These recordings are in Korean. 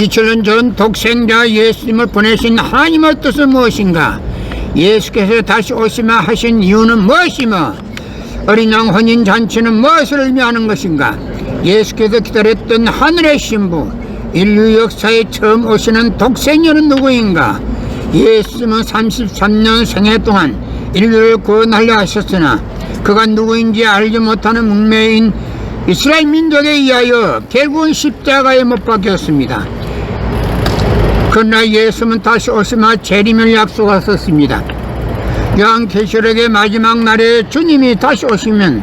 2000년 전 독생자 예수님을 보내신 하나님의 뜻은 무엇인가? 예수께서 다시 오시마 하신 이유는 무엇이며 어린 양 혼인잔치는 무엇을 의미하는 것인가? 예수께서 기다렸던 하늘의 신부, 인류 역사에 처음 오시는 독생녀는 누구인가? 예수님은 33년 생애 동안 인류를 구원하려 하셨으나 그가 누구인지 알지 못하는 문명인 이스라엘 민족에 의하여 결국은 십자가에 못 박혔습니다. 그러나 예수님은 다시 오시마 재림을 약속하셨습니다. 요한계시록의 마지막 날에 주님이 다시 오시면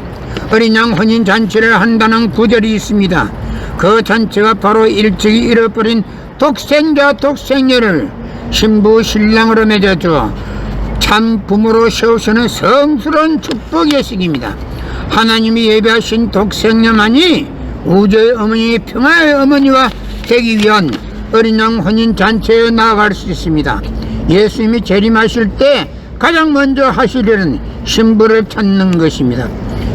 어린 양 혼인잔치를 한다는 구절이 있습니다. 그 잔치가 바로 일찍이 잃어버린 독생자 독생녀를 신부 신랑으로 맺어주어 참 부모로 세우시는 성스러운 축복 예식입니다. 하나님이 예배하신 독생녀만이 우주의 어머니, 평화의 어머니와 되기 위한 어린 양 혼인잔치에 나아갈 수 있습니다. 예수님이 재림하실 때 가장 먼저 하실 일은 신부를 찾는 것입니다.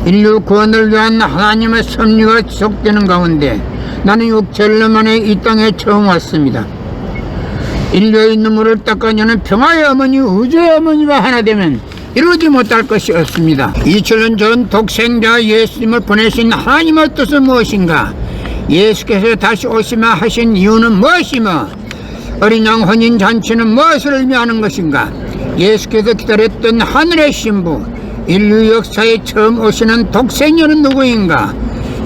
인류 구원을 위한 하나님의 섭리가 지속되는 가운데 나는 6개월 만에 이 땅에 처음 왔습니다. 인류의 눈물을 닦아내는 평화의 어머니, 우주의 어머니와 하나 되면 이루지 못할 것이 없습니다. 2000년 전 독생자 예수님을 보내신 하나님의 뜻은 무엇인가? 예수께서 다시 오시마 하신 이유는 무엇이며 어린 양 혼인잔치는 무엇을 의미하는 것인가? 예수께서 기다렸던 하늘의 신부, 인류 역사에 처음 오시는 독생녀는 누구인가?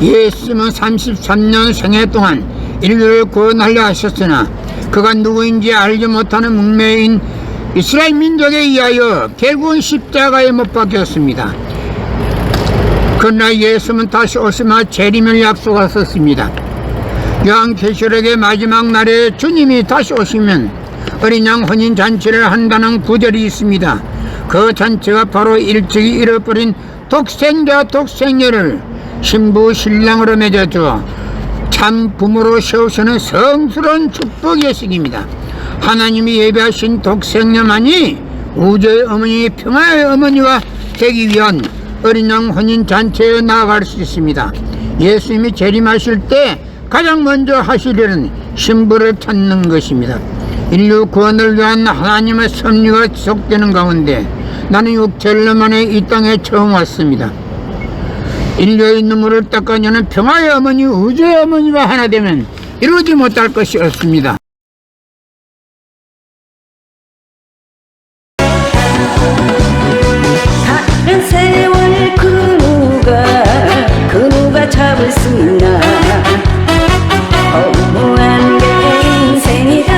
예수님은 33년 생애 동안 인류를 구원하려 하셨으나 그가 누구인지 알지 못하는 문명인 이스라엘 민족에 의하여 결국은 십자가에 못 박혔습니다. 그러나 예수님은 다시 오시마 재림을 약속하셨습니다. 요한계시록의 마지막 날에 주님이 다시 오시면 어린 양 혼인잔치를 한다는 구절이 있습니다. 그 잔치가 바로 일찍이 잃어버린 독생자 독생녀를 신부 신랑으로 맺어주어 참 부모로 세우시는 성스러운 축복 예식입니다. 하나님이 예배하신 독생녀만이 우주의 어머니, 평화의 어머니와 되기 위한 어린 양 혼인잔치에 나아갈 수 있습니다. 예수님이 재림하실 때 가장 먼저 하실 일은 신부를 찾는 것입니다. 인류 구원을 위한 하나님의 섭리가 지속되는 가운데 나는 6개월 만에 이 땅에 처음 왔습니다. 인류의 눈물을 닦아내는 평화의 어머니, 우주의 어머니와 하나 되면 이루지 못할 것이 없습니다. 다른 세월 그 누가 잡을 수 있나? 허무한 게 인생이다,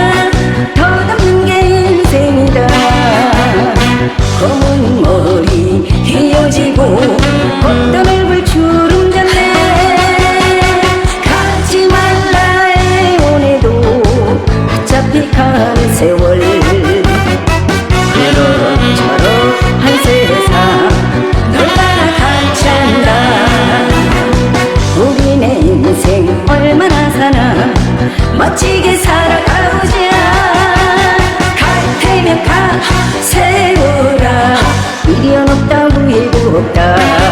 덧없는 게 인생이다. 검은 머리 휘어지고 걷던 얼굴 주름 잡네. 가지 말라 애원해도 어차피 가는 세월, 그럭저럭 한 세상 널 따라가지 않다. 우리네 인생 얼마나 사나 멋지게 살아가보자. 갈 테면 가 세월아, 미련 없다 후회도 없다.